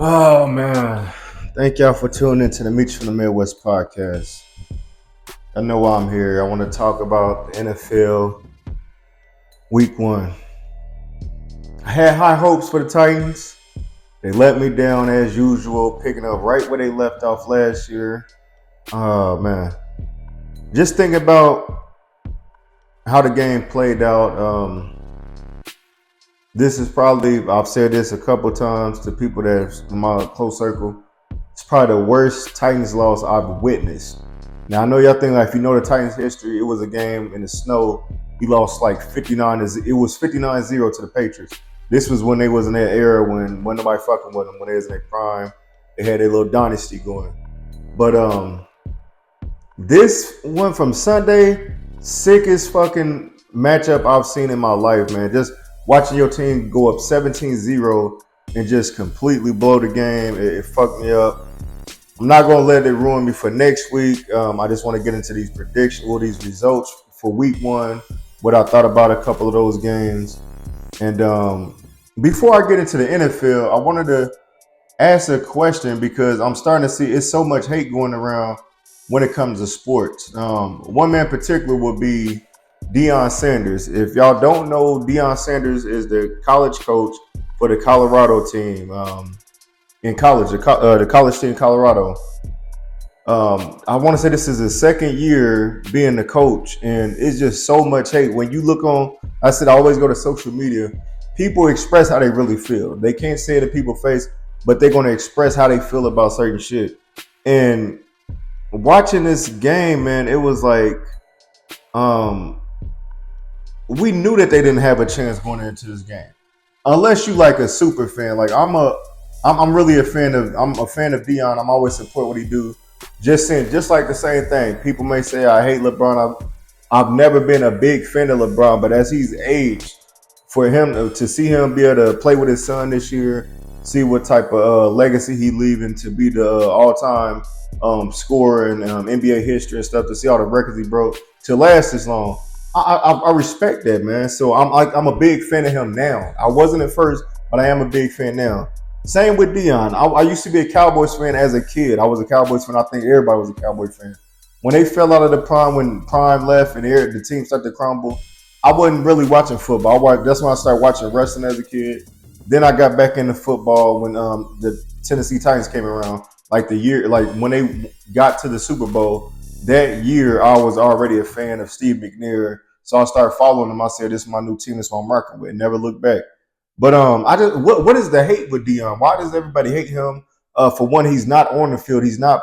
Oh man, thank y'all for tuning into the Meet You from the Midwest podcast. I know why I'm here. I want to talk about the NFL Week One. I had high hopes for the Titans. They let me down as usual, picking up right where they left off last year. Oh man, just think about how the game played out. This is probably, I've said this a couple times to people that's in my close circle. It's probably the worst Titans loss I've witnessed. Now I know y'all think like if you know the Titans history, it was a game in the snow. He lost like 59. It was 59-0 to the Patriots. This was when they was in that era when nobody fucking with them, when they was in their prime. They had their little dynasty going. But this one from Sunday, sickest fucking matchup I've seen in my life, man. Just watching your team go up 17-0 and just completely blow the game, it fucked me up. I'm not gonna let it ruin me for next week. I just want to get into these predictions or these results for week one, what I thought about a couple of those games. And before I get into the NFL, I wanted to ask a question because I'm starting to see it's so much hate going around when it comes to sports. One man in particular would be Deion Sanders. If y'all don't know, Deion Sanders is the college coach for the Colorado team in college, the college team in Colorado. I want to say this is his second year being the coach, and it's just so much hate. When you look on, I said I always go to social media. People express how they really feel. They can't say it in people's face, but they're going to express how they feel about certain shit. And watching this game, man, it was like um, we knew that they didn't have a chance going into this game, unless you like a super fan. Like I'm really a fan of. I'm a fan of Deion. I'm always support what he do. Just saying, just like the same thing. People may say I hate LeBron. I've never been a big fan of LeBron, but as he's aged, for him to see him be able to play with his son this year, see what type of legacy he leaving to be the all-time scorer in NBA history and stuff, to see all the records he broke to last this long. I respect that, man. So I'm a big fan of him now. I wasn't at first, but I am a big fan now. Same with Deion. I used to be a Cowboys fan as a kid. I was a Cowboys fan. I think everybody was a Cowboys fan. When they fell out of the prime, when Prime left and the team started to crumble, I wasn't really watching football. That's when I started watching wrestling as a kid. Then I got back into football when the Tennessee Titans came around. Like the year, like when they got to the Super Bowl, that year I was already a fan of Steve McNair. So I started following him. I said, "This is my new team. This is what I'm working with." Never looked back. But I just what is the hate with Deion? Why does everybody hate him? For one, he's not on the field. He's not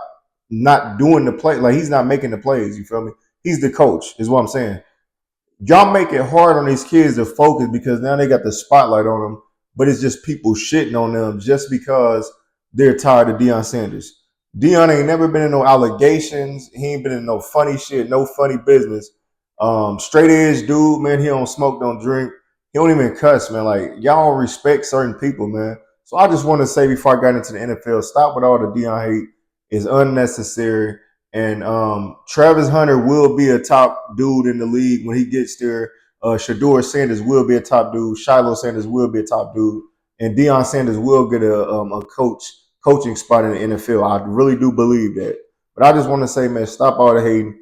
doing the play. Like he's not making the plays. You feel me? He's the coach. Is what I'm saying. Y'all make it hard on these kids to focus because now they got the spotlight on them. But it's just people shitting on them just because they're tired of Deion Sanders. Deion ain't never been in no allegations. He ain't been in no funny shit, no funny business. Straight edge dude, man. He don't smoke, don't drink. He don't even cuss, man. Like y'all don't respect certain people, man. So I just want to say before I got into the NFL, stop with all the Deion hate. It's unnecessary. And Travis Hunter will be a top dude in the league when he gets there. Shador Sanders will be a top dude. Shiloh Sanders will be a top dude. And Deion Sanders will get a coaching spot in the NFL. I really do believe that. But I just want to say, man, stop all the hating.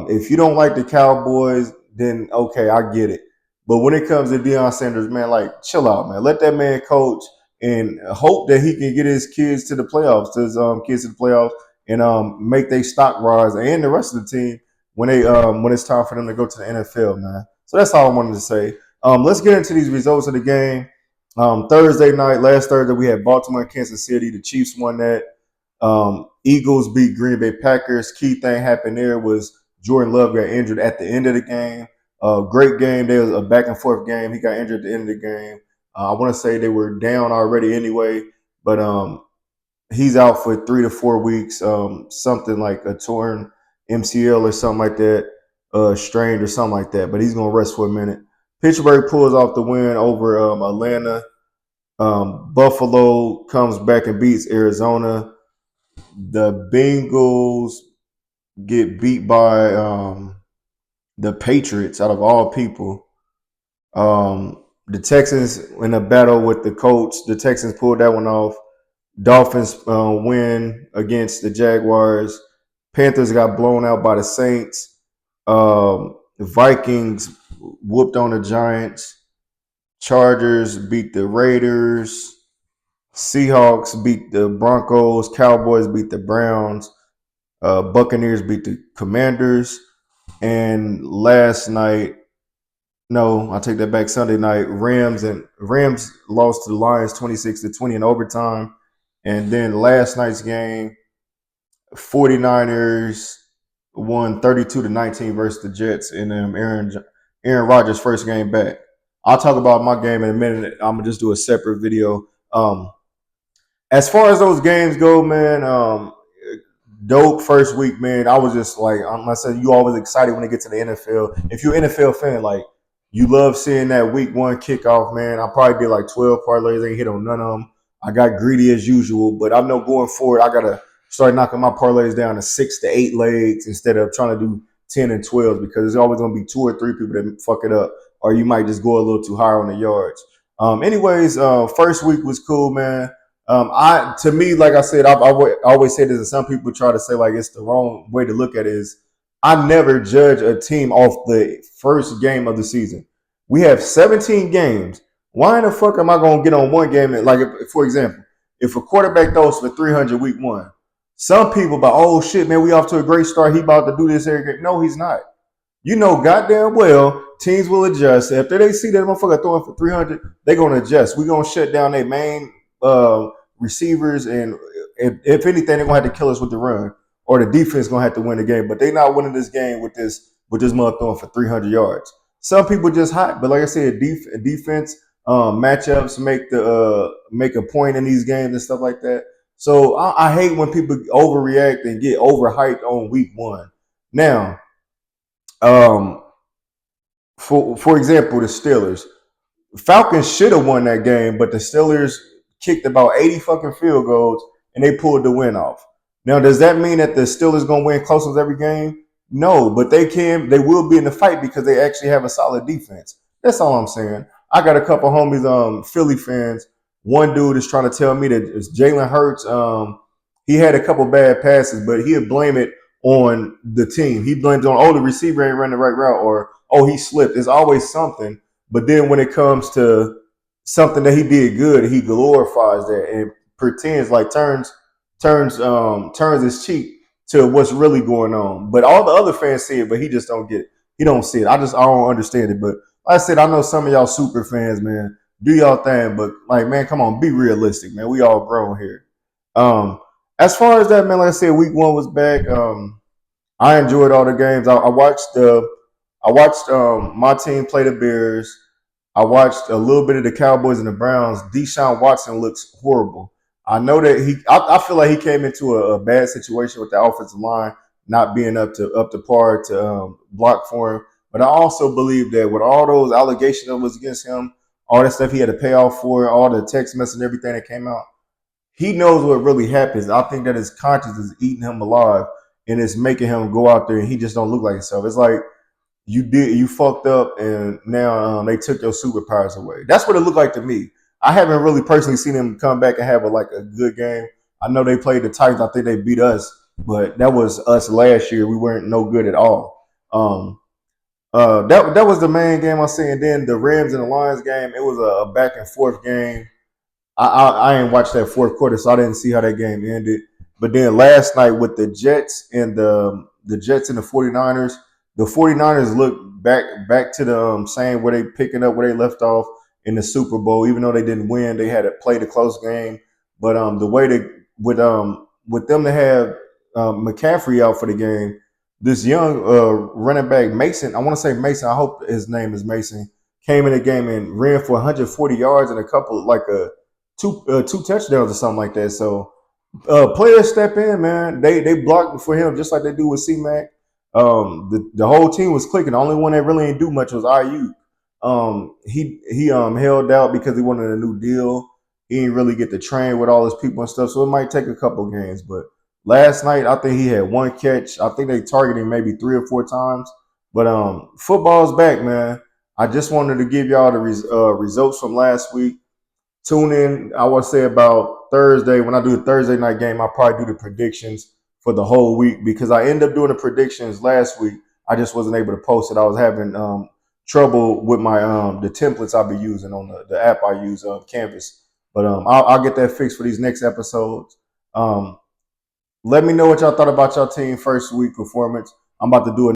If you don't like the Cowboys, then okay, I get it. But when it comes to Deion Sanders, man, like chill out, man. Let that man coach and hope that he can get his kids to the playoffs, to his kids to the playoffs, and make their stock rise and the rest of the team when it's time for them to go to the NFL, man. So that's all I wanted to say. Let's get into these results of the game. Thursday night, last Thursday, we had Baltimore and Kansas City. The Chiefs won that. Eagles beat Green Bay Packers. Key thing happened there was Jordan Love got injured at the end of the game. Great game. There was a back and forth game. He got injured at the end of the game. I want to say they were down already anyway, but he's out for 3 to 4 weeks. Something like a torn MCL or something like that, strained or something like that. But he's gonna rest for a minute. Pittsburgh pulls off the win over Atlanta. Buffalo comes back and beats Arizona. The Bengals get beat by the Patriots out of all people. The Texans in a battle with the Colts. The Texans pulled that one off. Dolphins win against the Jaguars. Panthers got blown out by the Saints. The Vikings whooped on the Giants. Chargers beat the Raiders. Seahawks beat the Broncos. Cowboys beat the Browns. Buccaneers beat the Commanders. And last night, no, I take that back. Sunday night, Rams lost to the Lions 26-20 in overtime. And then last night's game, 49ers won 32-19 versus the Jets in Aaron Rodgers' first game back. I'll talk about my game in a minute. I'm gonna just do a separate video. As far as those games go, man, dope first week, man. I was just like, I said, you always excited when they get to the NFL. If you're an NFL fan, like you love seeing that week one kickoff, man. I probably did like 12 parlays, ain't hit on none of them. I got greedy as usual, but I know going forward, I gotta start knocking my parlays down to 6 to 8 legs instead of trying to do 10 and 12 because there's always gonna be 2 or 3 people that fuck it up, or you might just go a little too high on the yards. Anyways, first week was cool, man. To me, like I said, I always say this, and some people try to say like it's the wrong way to look at it. Is I never judge a team off the first game of the season. We have 17 games. Why in the fuck am I gonna get on one game? And like, for example, if a quarterback throws for 300 week one, some people by oh shit, man, we off to a great start. He about to do this every game. No, he's not. You know goddamn well teams will adjust. After they see that motherfucker throwing for 300, they're gonna adjust. We're gonna shut down their main receivers, and if anything, they're gonna have to kill us with the run, or the defense gonna have to win the game. But they're not winning this game with this mother throwing for 300 yards. Some people just hot, but like I said, defense matchups make a point in these games and stuff like that. So I hate when people overreact and get overhyped on week one. Now, for example, the Steelers. Falcons should have won that game, but the Steelers kicked about 80 fucking field goals and they pulled the win off. Now, does that mean that the Steelers gonna win close with every game? No, but they will be in the fight because they actually have a solid defense. That's all I'm saying. I got a couple homies, Philly fans. One dude is trying to tell me that it's Jalen Hurts. He had a couple bad passes, but he'll blame it on the team. He blames on, oh, the receiver ain't running the right route, or oh, he slipped. There's always something. But then when it comes to something that he did good, he glorifies that and pretends like turns his cheek to what's really going on. But all the other fans see it, but he just don't get it. He don't see it. I don't understand it. But like I said, I know some of y'all super fans, man. Do y'all thing, but like, man, come on, be realistic, man. We all grown here. As far as that, man, like I said, week one was back. I enjoyed all the games. I watched my team play the Bears. I watched a little bit of the Cowboys and the Browns. Deshaun Watson looks horrible. I know that I feel like he came into a bad situation with the offensive line not being up to par to block for him. But I also believe that with all those allegations that was against him, all that stuff he had to pay off for, all the text messages and everything that came out, he knows what really happens. I think that his conscience is eating him alive and it's making him go out there and he just don't look like himself. It's like you fucked up and now they took your superpowers away. That's what it looked like to me. I haven't really personally seen him come back and have a good game. I know they played the Titans. I think they beat us, but that was us last year. We weren't no good at all. That was the main game I see. And then the Rams and the Lions game, it was a back and forth game. I ain't watched that fourth quarter, so I didn't see how that game ended. But then last night with the Jets and the 49ers, the 49ers look back to the same where they picking up where they left off in the Super Bowl. Even though they didn't win, they had to play the close game. But the way they with them to have McCaffrey out for the game, this young running back Mason, I want to say Mason, I hope his name is Mason, came in the game and ran for 140 yards and a couple two touchdowns or something like that. So players step in, man. They blocked for him just like they do with C-Mac. The whole team was clicking. The only one that really didn't do much was IU. He held out because he wanted a new deal. He didn't really get to train with all his people and stuff, so it might take a couple games. But last night, I think he had one catch. I think they targeted him maybe 3 or 4 times. But football's back, man. I just wanted to give y'all the results from last week. Tune in, I would say about Thursday. When I do the Thursday night game, I'll probably do the predictions for the whole week because I ended up doing the predictions last week. I just wasn't able to post it. I was having trouble with my the templates I'll be using on the app I use, Canvas. But I'll get that fixed for these next episodes. Let me know what y'all thought about y'all team first week performance. I'm about to do